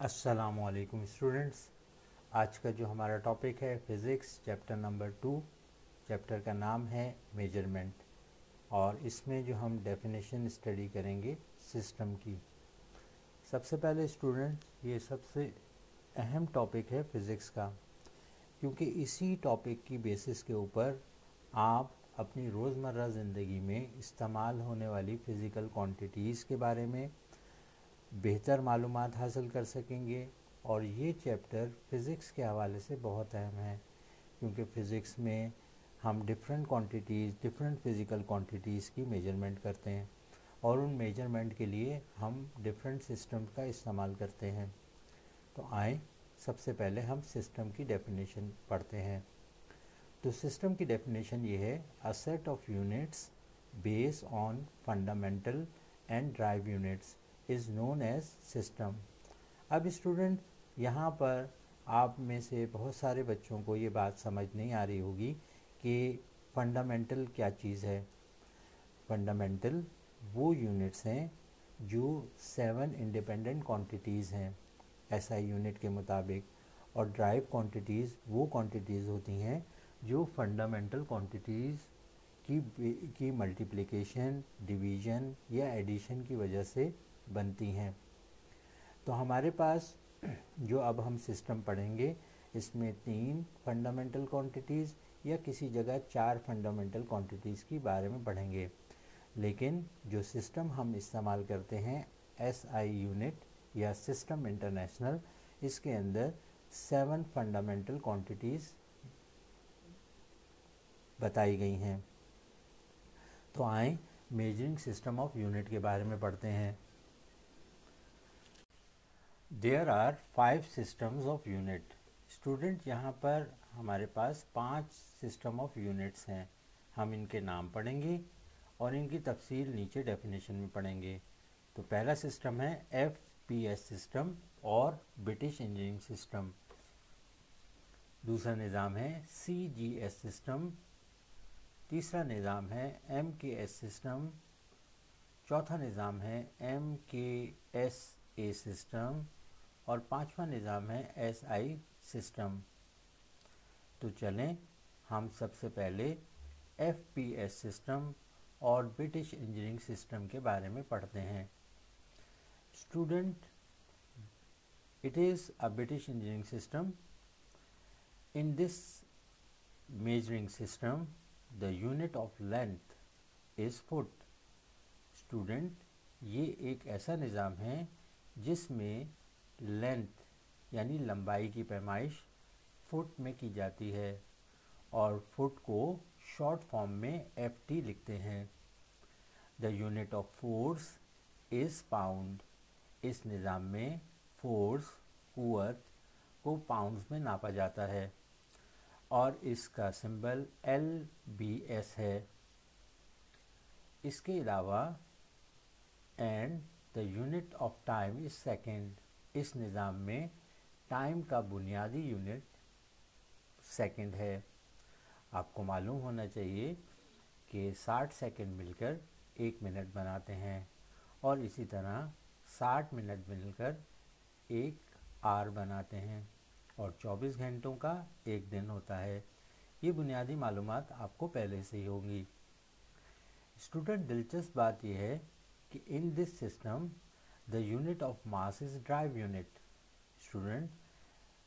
अस्सलामुअलैकुम स्टूडेंट्स। आज का जो हमारा टॉपिक है फ़िज़िक्स चैप्टर नंबर 2। चैप्टर का नाम है मेजरमेंट और इसमें जो हम डेफिनेशन स्टडी करेंगे सिस्टम की। सबसे पहले स्टूडेंट्स, ये सबसे अहम टॉपिक है फ़िज़िक्स का, क्योंकि इसी टॉपिक की बेसिस के ऊपर आप अपनी रोज़मर्रा ज़िंदगी में इस्तेमाल होने वाली फ़िज़िकल क्वांटिटीज़ के बारे में बेहतर मालूमात हासिल कर सकेंगे। और ये चैप्टर फ़िज़िक्स के हवाले से बहुत अहम है, क्योंकि फ़िज़िक्स में हम different quantities, different physical quantities की मेजरमेंट करते हैं और उन मेजरमेंट के लिए हम डिफरेंट सिस्टम का इस्तेमाल करते हैं। तो आए सबसे पहले हम सिस्टम की डेफिनेशन पढ़ते हैं। तो सिस्टम की डेफिनेशन ये है, a set of units based on fundamental and derived units is known as system. अब स्टूडेंट, यहाँ पर आप में से बहुत सारे बच्चों को ये बात समझ नहीं आ रही होगी कि फंडामेंटल क्या चीज़ है। फंडामेंटल वो यूनिट्स हैं जो 7 इंडिपेंडेंट क्वांटिटीज़ हैं एसआई यूनिट के मुताबिक, और ड्राइव क्वांटिटीज़ वो क्वांटिटीज़ होती हैं जो फंडामेंटल क्वांटिटीज़ की मल्टीप्लिकेशन, डिवीज़न या एडिशन की वजह से बनती हैं। तो हमारे पास जो अब हम सिस्टम पढ़ेंगे, इसमें 3 फंडामेंटल क्वांटिटीज़ या किसी जगह 4 फंडामेंटल क्वांटिटीज़ के बारे में पढ़ेंगे। लेकिन जो सिस्टम हम इस्तेमाल करते हैं एसआई यूनिट या सिस्टम इंटरनेशनल, इसके अंदर 7 फंडामेंटल क्वांटिटीज़ बताई गई हैं। तो आए मेजरिंग सिस्टम ऑफ यूनिट के बारे में पढ़ते हैं। There are 5 systems of unit. Student, यहाँ पर हमारे पास 5 सिस्टम ऑफ यूनिट्स हैं। हम इनके नाम पढ़ेंगे और इनकी तफसील नीचे डेफिनेशन में पढ़ेंगे। तो पहला सिस्टम है FPS सिस्टम और ब्रिटिश इंजीनियरिंग सिस्टम। दूसरा निज़ाम है CGS सिस्टम। तीसरा निज़ाम है MKS सिस्टम। चौथा निज़ाम है MKSA सिस्टम और पांचवा निज़ाम है SI सिस्टम। तो चलें हम सबसे पहले FPS सिस्टम और ब्रिटिश इंजीनियरिंग सिस्टम के बारे में पढ़ते हैं। Student, it is a British engineering system. In this measuring system the unit of length is foot. Student, ये एक ऐसा निज़ाम है जिसमें लेंथ यानी लंबाई की पैमाइश फुट में की जाती है और फुट को शॉर्ट फॉर्म में FT लिखते हैं। The unit of force is pound. इस निज़ाम में फोर्स, कुव्वत को पाउंड्स में नापा जाता है और इसका सिंबल LBS है। इसके अलावा and the unit of time is second. इस निज़ाम में टाइम का बुनियादी यूनिट सेकंड है। आपको मालूम होना चाहिए कि 60 सेकंड मिलकर 1 मिनट बनाते हैं और इसी तरह 60 मिनट मिलकर 1 आवर बनाते हैं और 24 घंटों का 1 दिन होता है। ये बुनियादी मालूमात आपको पहले से ही होंगी। स्टूडेंट, दिलचस्प बात यह है कि इन this system the unit of mass is drive unit. Student,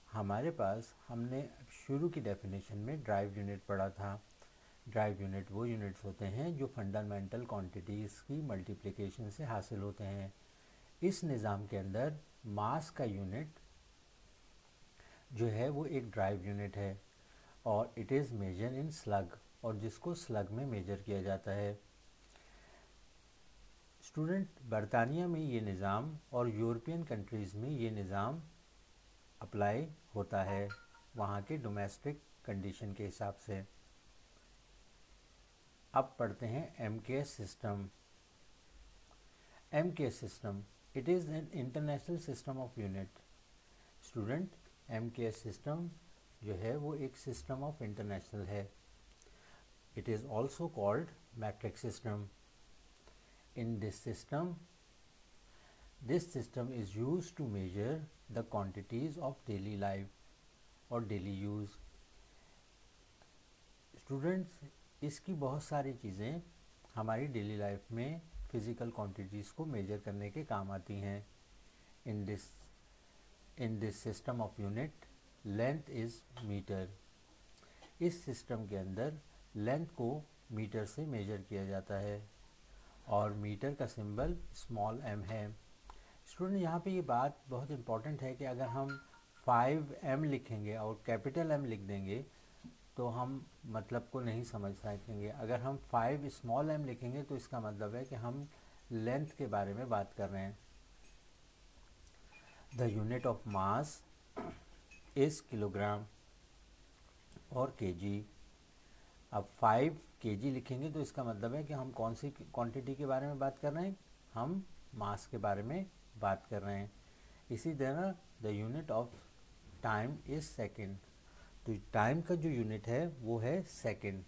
हमारे पास हमने शुरू की डेफिनेशन में ड्राइव यूनिट पढ़ा था। ड्राइव यूनिट वो यूनिट्स होते हैं जो फंडामेंटल क्वांटिटीज़ की मल्टीप्लिकेशन से हासिल होते हैं। इस निज़ाम के अंदर मास का यूनिट जो है वो एक ड्राइव यूनिट है और it is measure in slug, और जिसको स्लग में मेजर किया जाता है। स्टूडेंट, बरतानिया में ये निज़ाम और यूरोपियन कंट्रीज़ में ये निज़ाम अप्लाई होता है वहाँ के डोमेस्टिक कंडीशन के हिसाब से। अब पढ़ते हैं MKS system. MKS system, it is an international system of unit. Student, MKS system जो है वो एक सिस्टम ऑफ इंटरनेशनल है। It is also called metric system. In this system this system is use to measure the quantities of daily life और daily use. Students, इसकी बहुत सारी चीज़ें हमारी डेली लाइफ में फिज़िकल क्वांटिटीज़ को मेजर करने के काम आती हैं। In this system of unit length is metre. इस सिस्टम के अंदर लेंथ को मीटर से मेजर किया जाता है और मीटर का सिंबल स्मॉल m है। स्टूडेंट, यहाँ पे ये बात बहुत इम्पॉर्टेंट है कि अगर हम 5m लिखेंगे और कैपिटल M लिख देंगे तो हम मतलब को नहीं समझ सकेंगे। अगर हम 5 स्मॉल m लिखेंगे तो इसका मतलब है कि हम लेंथ के बारे में बात कर रहे हैं। The unit of mass is kilogram और kg। अब 5 kg लिखेंगे तो इसका मतलब है कि हम कौन सी क्वांटिटी के बारे में बात कर रहे हैं, हम मास के बारे में बात कर रहे हैं। इसी तरह the unit of time is second. तो टाइम का जो यूनिट है वो है सेकेंड।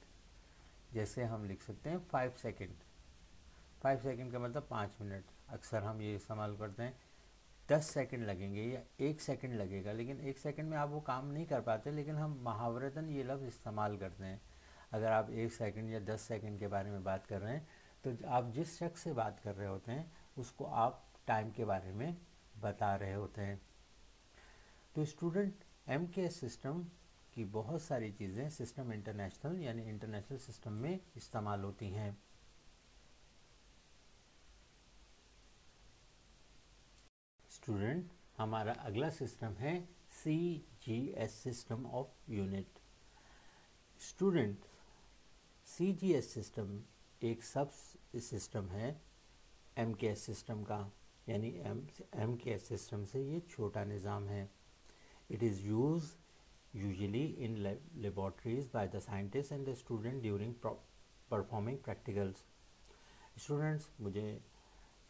जैसे हम लिख सकते हैं 5 सेकेंड। 5 सेकेंड का मतलब 5 मिनट। अक्सर हम ये इस्तेमाल करते हैं 10 सेकेंड लगेंगे या 1 सेकेंड लगेगा, लेकिन 1 सेकेंड में आप वो काम नहीं कर पाते, लेकिन हम मुहावरतन ये लफ्ज़ इस्तेमाल करते हैं। अगर आप 1 सेकेंड या 10 सेकेंड के बारे में बात कर रहे हैं तो आप जिस शख्स से बात कर रहे होते हैं उसको आप टाइम के बारे में बता रहे होते हैं। तो स्टूडेंट, MKS सिस्टम की बहुत सारी चीज़ें सिस्टम इंटरनेशनल यानी इंटरनेशनल सिस्टम में इस्तेमाल होती हैं। स्टूडेंट, हमारा अगला सिस्टम है CGS system of unit. Student, CGS system एक सब सिस्टम है MKS सिस्टम का, यानी MKS सिस्टम से ये छोटा निज़ाम है। It is use usually in laboratories by the scientist and the student during performing practicals. Students, मुझे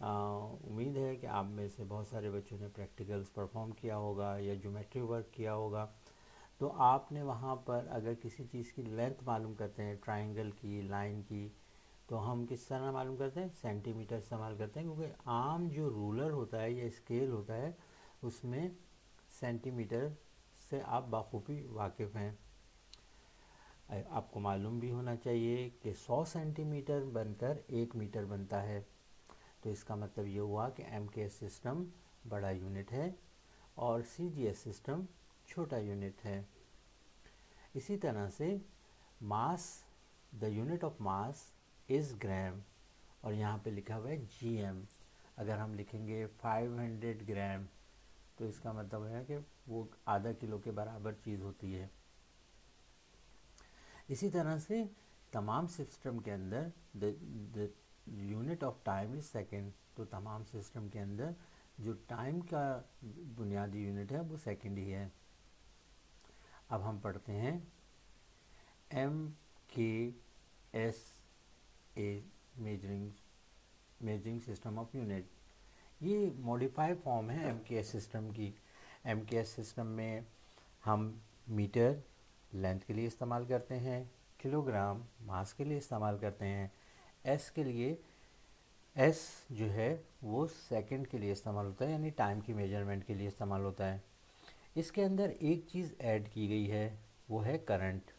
उम्मीद है कि आप में से बहुत सारे बच्चों ने प्रैक्टिकल्स परफॉर्म किया होगा या ज्योमेट्री वर्क किया होगा। तो आपने वहाँ पर अगर किसी चीज़ की लेंथ मालूम करते हैं, ट्रायंगल की, लाइन की, तो हम किस तरह मालूम करते हैं, सेंटीमीटर इस्तेमाल करते हैं, क्योंकि आम जो रूलर होता है या स्केल होता है उसमें सेंटीमीटर से आप बाखूबी वाकिफ़ हैं। आपको मालूम भी होना चाहिए कि 100 सेंटीमीटर बनकर 1 मीटर बनता है। तो इसका मतलब ये हुआ कि MKS सिस्टम बड़ा यूनिट है और CGS सिस्टम छोटा यूनिट है। इसी तरह से mass, the unit of mass is gram, और यहाँ पे लिखा हुआ है GM। अगर हम लिखेंगे 500 ग्राम तो इसका मतलब है कि वो आधा किलो के बराबर चीज़ होती है। इसी तरह से तमाम सिस्टम के अंदर the unit of time is second. तो तमाम सिस्टम के अंदर जो टाइम का बुनियादी यूनिट है वो सेकेंड ही है। अब हम पढ़ते हैं MKS measuring system of unit. ये मॉडिफाइड फॉर्म है MKS सिस्टम की। MKS सिस्टम में हम मीटर लेंथ के लिए इस्तेमाल करते हैं, किलोग्राम मास के लिए इस्तेमाल करते हैं, S के लिए, S जो है वो सेकंड के लिए इस्तेमाल होता है, यानी टाइम की मेजरमेंट के लिए इस्तेमाल होता है। इसके अंदर एक चीज़ ऐड की गई है, वो है करंट,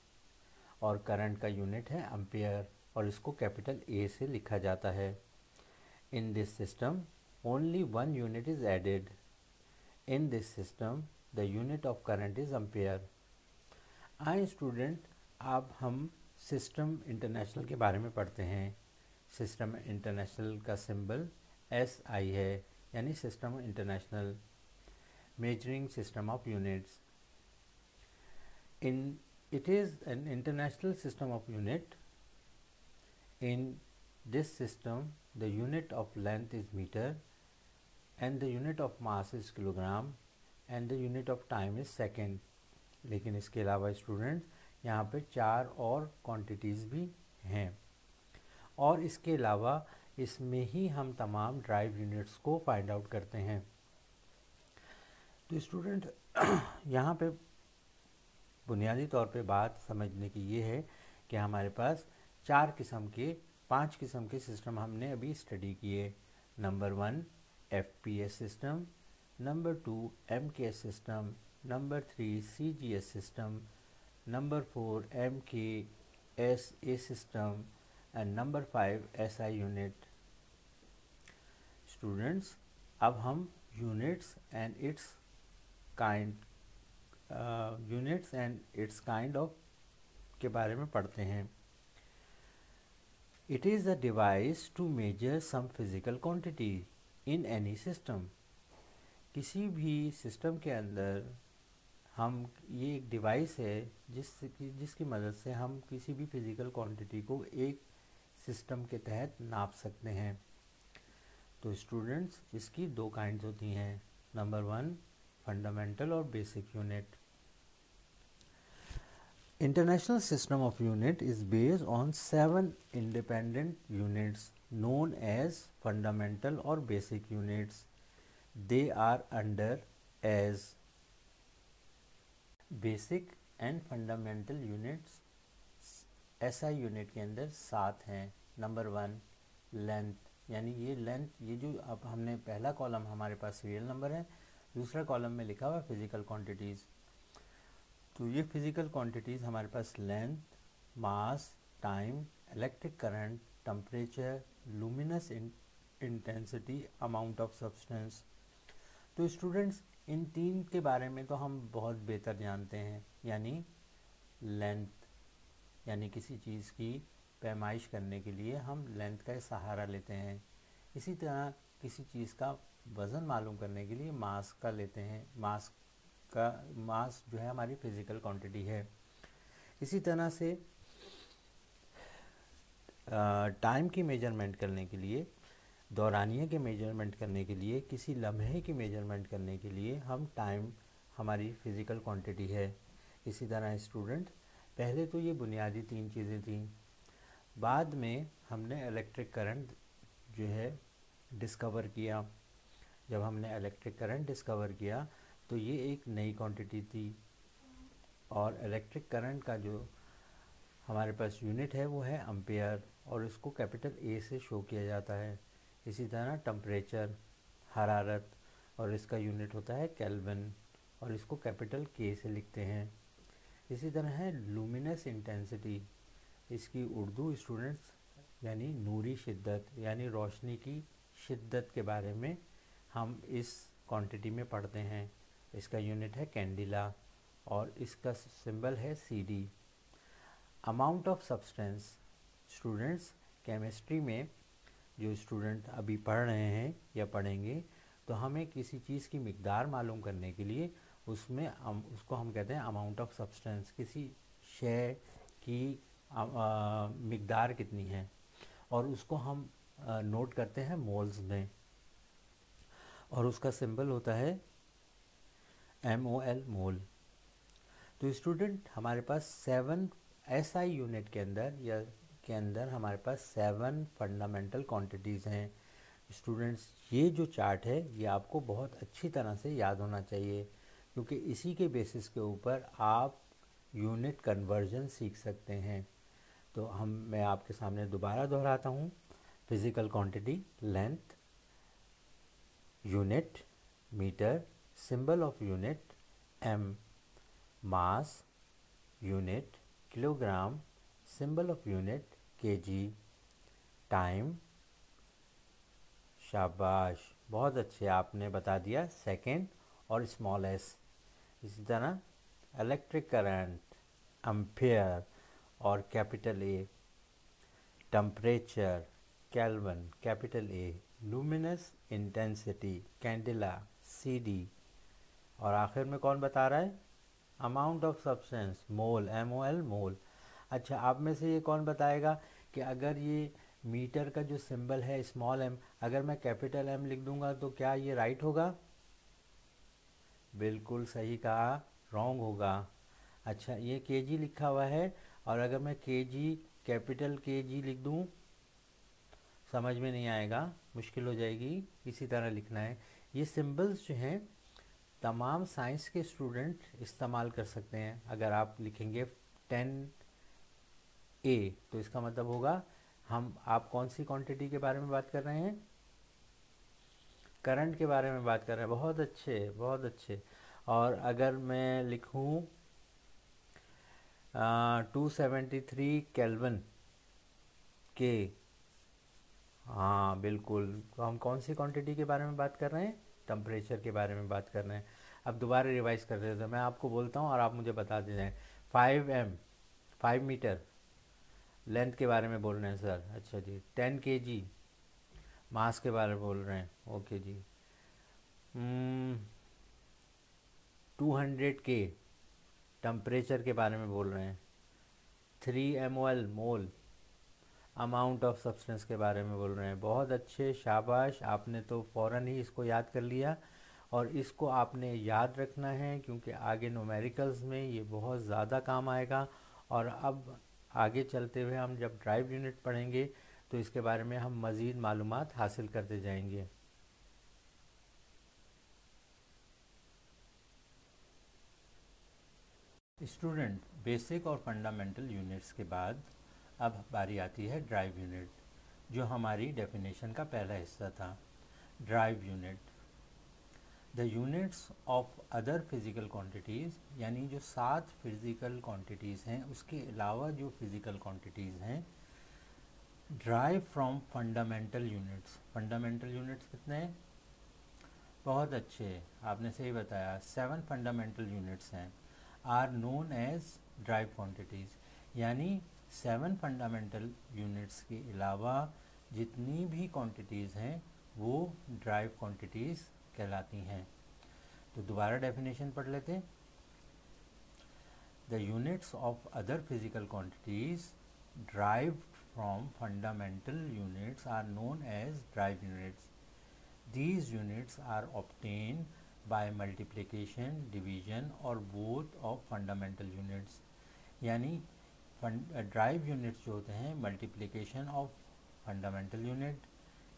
और करंट का यूनिट है एम्पियर, और इसको कैपिटल A से लिखा जाता है। इन this system only one unit is added. In this system, the unit of current is ampere. आए स्टूडेंट, अब हम सिस्टम इंटरनेशनल के बारे में पढ़ते हैं। सिस्टम इंटरनेशनल का सिंबल SI है, यानी system international measuring system of units. It is an international system of unit. In this system, the unit of length is meter, and the unit of mass is kilogram, and the unit of time is second. लेकिन इसके अलावा student यहाँ पे 4 और quantities भी हैं, और इसके अलावा इसमें ही हम तमाम ड्राइव यूनिट्स को फाइंड आउट करते हैं। तो स्टूडेंट यहाँ पे बुनियादी तौर पे बात समझने की ये है कि हमारे पास 5 किस्म के सिस्टम हमने अभी स्टडी किए। Number 1 FPS system, number 2 MKS system, number 3 CGS system, number 4 MKSA system, and number 5 SI unit. Students, अब हम units and its kind of के बारे में पढ़ते हैं. It is a device to measure some physical quantity in any system. किसी भी system के अंदर हम ये एक डिवाइस है जिसकी मदद से हम किसी भी फिज़िकल क्वांटिटी को एक सिस्टम के तहत नाप सकते हैं. तो स्टूडेंट्स, इसकी दो काइंड्स होती हैं. नंबर 1 फंडामेंटल और basic unit. International system of unit is based on 7 independent units known as fundamental or basic units. They are under as basic and fundamental units. SI unit के अंदर 7 हैं. Number 1 length, यानी ये length, ये जो अब हमने पहला कॉलम हमारे पास सीरियल नंबर है, दूसरा कॉलम में लिखा हुआ फिज़िकल क्वांटिटीज़. तो ये फिज़िकल क्वांटिटीज़ हमारे पास length, mass, time, electric current, temperature, luminous intensity, amount of substance. तो स्टूडेंट्स, इन तीन के बारे में तो हम बहुत बेहतर जानते हैं. यानी लेंथ, यानी किसी चीज़ की पैमाइश करने के लिए हम लेंथ का सहारा लेते हैं. इसी तरह किसी चीज़ का वज़न मालूम करने के लिए मास का लेते हैं. मास जो है हमारी फिज़िकल क्वांटिटी है. इसी तरह से टाइम की मेजरमेंट करने के लिए, दौरानिये के मेजरमेंट करने के लिए, किसी लम्हे की मेजरमेंट करने के लिए हम टाइम हमारी फ़िज़िकल क्वांटिटी है. इसी तरह स्टूडेंट, पहले तो ये बुनियादी 3 चीज़ें थीं. बाद में हमने इलेक्ट्रिक करंट जो है डिस्कवर किया. जब हमने इलेक्ट्रिक करंट डिस्कवर किया तो ये एक नई क्वांटिटी थी. और इलेक्ट्रिक करंट का जो हमारे पास यूनिट है वो है एम्पेयर, और इसको कैपिटल A से शो किया जाता है. इसी तरह टेम्परेचर, हरारत, और इसका यूनिट होता है केल्विन, और इसको कैपिटल K से लिखते हैं. इसी तरह है लुमिनस इंटेंसिटी. इसकी उर्दू स्टूडेंट्स यानी नूरी शिद्दत, यानी रोशनी की शिद्दत के बारे में हम इस क्वांटिटी में पढ़ते हैं. इसका यूनिट है कैंडिला, और इसका सिंबल है CD. Amount of substance. Students, chemistry में जो स्टूडेंट अभी पढ़ रहे हैं या पढ़ेंगे, तो हमें किसी चीज़ की मिक़दार मालूम करने के लिए उसको हम कहते हैं अमाउंट ऑफ सब्सटेंस. किसी शय की मिक़दार कितनी है, और उसको हम नोट करते हैं मोल्स में, और उसका सिंबल होता है MOL, मोल. तो स्टूडेंट, हमारे पास 7 SI यूनिट के अंदर हमारे पास 7 फंडामेंटल क्वांटिटीज़ हैं. स्टूडेंट्स, ये जो चार्ट है ये आपको बहुत अच्छी तरह से याद होना चाहिए, क्योंकि इसी के बेसिस के ऊपर आप यूनिट कन्वर्जन सीख सकते हैं. तो मैं आपके सामने दोबारा दोहराता हूँ. Physical quantity length, unit metre, symbol of unit M, mass unit kilogram, symbol of unit kg, time, शाबाश, बहुत अच्छे आपने बता दिया, सेकेंड और स्मॉल s. इसी तरह इलेक्ट्रिक करंट, एम्पेयर और capital A, temperature kelvin capital A, luminous intensity candela CD, और आखिर में कौन बता रहा है? Amount of substance mole, MOL, mole. अच्छा, आप में से ये कौन बताएगा कि अगर ये मीटर का जो सिंबल है स्मॉल m, अगर मैं कैपिटल M लिख दूंगा तो क्या ये राइट होगा? बिल्कुल सही कहा, रॉन्ग होगा. अच्छा, ये kg लिखा हुआ है, और अगर मैं kg कैपिटल KG लिख दूं, समझ में नहीं आएगा, मुश्किल हो जाएगी. इसी तरह लिखना है. ये सिंबल्स जो हैं तमाम साइंस के स्टूडेंट इस्तेमाल कर सकते हैं. अगर आप लिखेंगे 10A तो इसका मतलब होगा आप कौन सी क्वांटिटी के बारे में बात कर रहे हैं? करंट के बारे में बात कर रहे हैं, बहुत अच्छे बहुत अच्छे। और अगर मैं लिखूं 273 केल्विन के, हाँ बिल्कुल, तो हम कौन सी क्वांटिटी के बारे में बात कर रहे हैं? टेम्परेचर के बारे में बात कर रहे हैं। अब दोबारा रिवाइज कर देते हैं, मैं आपको बोलता हूँ और आप मुझे बता दीजिए। 5 m 5 मीटर लेंथ के बारे में बोल रहे हैं सर, अच्छा जी। 10 kg मास के बारे में बोल रहे हैं, ओके जी। 200 K टेम्परेचर के बारे में बोल रहे हैं। 3 mol mole amount of substance के बारे में बोल रहे हैं। बहुत अच्छे, शाबाश, आपने तो फ़ौरन ही इसको याद कर लिया। और इसको आपने याद रखना है क्योंकि आगे न्यूमेरिकल्स में ये बहुत ज़्यादा काम आएगा। और अब आगे चलते हुए हम जब ड्राइव यूनिट पढ़ेंगे तो इसके बारे में हम मज़ीद मालूमात हासिल करते जाएंगे। स्टूडेंट, बेसिक और फंडामेंटल यूनिट्स के बाद अब बारी आती है ड्राइव यूनिट, जो हमारी डेफिनेशन का पहला हिस्सा था। Derived unit, the units of other physical quantities, यानी जो 7 फिज़िकल क्वांटिटीज़ हैं उसके अलावा जो फिज़िकल क्वांटिटीज़ हैं, derived from fundamental units. Fundamental units कितने हैं? बहुत अच्छे, आपने सही बताया, 7 फंडामेंटल यूनिट्स हैं, are known as derived quantities. यानी 7 फंडामेंटल यूनिट्स के अलावा जितनी भी क्वांटिटीज़ हैं वो ड्राइव क्वांटिटीज़ कहलाती हैं। तो दोबारा डेफिनेशन पढ़ लेते हैं। The units of other physical quantities derived from fundamental units are known as derived units. These units are obtained by multiplication, division or both of fundamental units। यानी ड्राइव यूनिट्स जो होते हैं मल्टीप्लिकेशन ऑफ फंडामेंटल यूनिट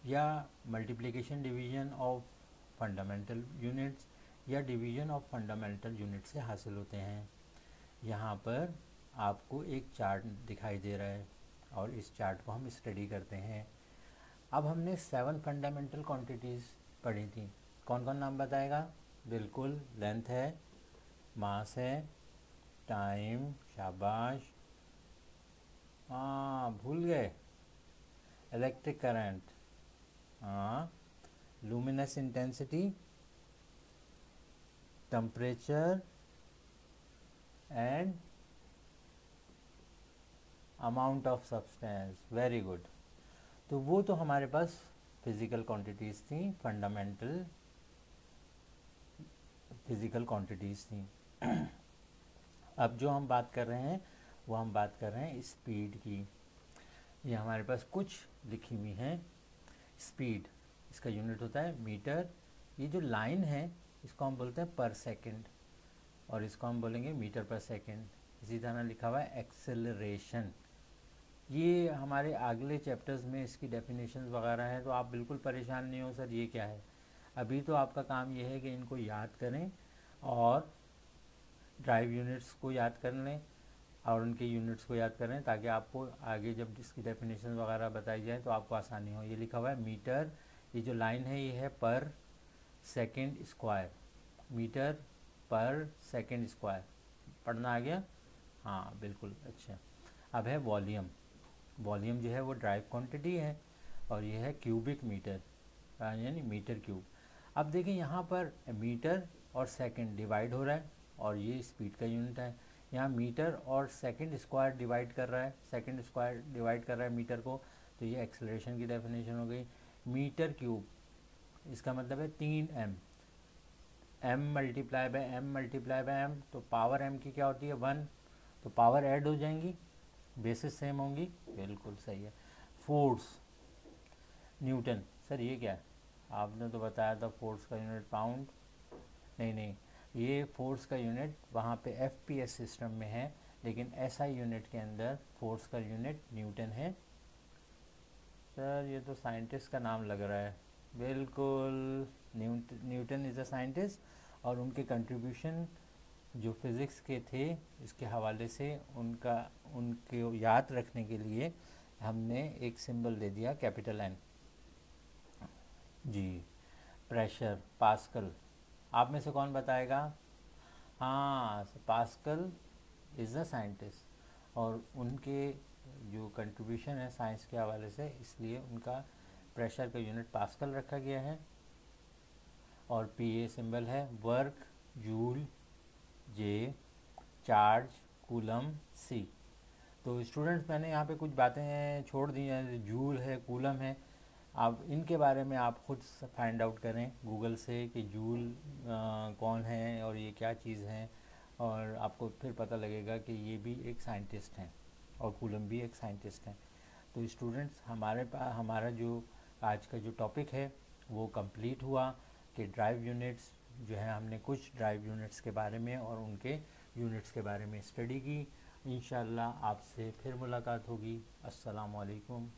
या multiplication division of fundamental units या division of fundamental unit से हासिल होते हैं। यहाँ पर आपको एक चार्ट दिखाई दे रहा है और इस चार्ट को हम स्टडी करते हैं। अब हमने 7 फंडामेंटल क्वांटिटीज़ पढ़ी थी, कौन कौन नाम बताएगा? बिल्कुल, लेंथ है, मास है, टाइम, शाबाश, हाँ भूल गए, इलेक्ट्रिक करंट, हाँ, luminous intensity, temperature and amount of substance. Very good. तो वो तो हमारे पास फिज़िकल क्वांटिटीज़ थी, फंडामेंटल फिज़िकल क्वांटिटीज़ थी। अब जो हम बात कर रहे हैं वो हम बात कर रहे हैं स्पीड की। ये हमारे पास कुछ लिखी हुई हैं। स्पीड, इसका यूनिट होता है मीटर। ये जो लाइन है इसको हम बोलते हैं पर सेकंड और इसको हम बोलेंगे मीटर पर सेकंड। इसी तरह लिखा हुआ है एक्सेलरेशन। ये हमारे अगले चैप्टर्स में इसकी डेफिनेशंस वगैरह हैं, तो आप बिल्कुल परेशान नहीं हो सर ये क्या है। अभी तो आपका काम ये है कि इनको याद करें और ड्राइव यूनिट्स को याद कर लें और उनके यूनिट्स को याद करें ताकि आपको आगे जब इसकी डेफिनेशन वगैरह बताई जाए तो आपको आसानी हो। ये लिखा हुआ है मीटर, ये जो लाइन है ये है पर सेकेंड स्क्वायर, मीटर पर सेकेंड स्क्वायर। पढ़ना आ गया? हाँ बिल्कुल, अच्छा। अब है वॉल्यूम। वॉल्यूम जो है वो ड्राइव क्वांटिटी है और ये है क्यूबिक मीटर, यानी मीटर क्यूब। अब देखिए यहाँ पर मीटर और सेकंड डिवाइड हो रहा है और ये स्पीड का यूनिट है। यहाँ मीटर और सेकंड स्क्वायर डिवाइड कर रहा है, सेकंड स्क्वायर डिवाइड कर रहा है मीटर को, तो ये एक्सेलरेशन की डेफिनेशन हो गई। मीटर क्यूब, इसका मतलब है 3m, m multiply by m multiply by m, तो पावर m की क्या होती है 1, तो पावर ऐड हो जाएंगी, बेसिस सेम होंगी, बिल्कुल सही है। Force, Newton. सर ये क्या है? आपने तो बताया था फोर्स का यूनिट पाउंड। नहीं, ये फोर्स का यूनिट वहाँ पे FPS सिस्टम में है, लेकिन SI यूनिट के अंदर फोर्स का यूनिट न्यूटन है। सर ये तो साइंटिस्ट का नाम लग रहा है। बिल्कुल, न्यूटन इज़ अ साइंटिस्ट और उनके कंट्रीब्यूशन जो फिज़िक्स के थे इसके हवाले से उनके याद रखने के लिए हमने एक सिंबल दे दिया कैपिटल N जी। Pressure, pascal. आप में से कौन बताएगा? हाँ, पास्कल इज़ अ साइंटिस्ट, और उनके जो कंट्रीब्यूशन है साइंस के हवाले से, इसलिए उनका प्रेशर का यूनिट पास्कल रखा गया है। और पी सिंबल है वर्क, जूल, जे, चार्ज, कूलम, सी। तो स्टूडेंट्स, मैंने यहाँ पे कुछ बातें छोड़ दी हैं, जूल है, कूलम है। आप इनके बारे में आप खुद फाइंड आउट करें गूगल से कि जूल कौन है और ये क्या चीज़ है, और आपको फिर पता लगेगा कि ये भी एक साइंटिस्ट हैं और कूलम भी एक साइंटिस्ट हैं। तो स्टूडेंट्स, हमारा जो आज का जो टॉपिक है वो कंप्लीट हुआ कि ड्राइव यूनिट्स जो है, हमने कुछ ड्राइव यूनिट्स के बारे में और उनके यूनिट्स के बारे में स्टडी की। इंशाल्लाह आपसे फिर मुलाकात होगी। अस्सलाम वालेकुम।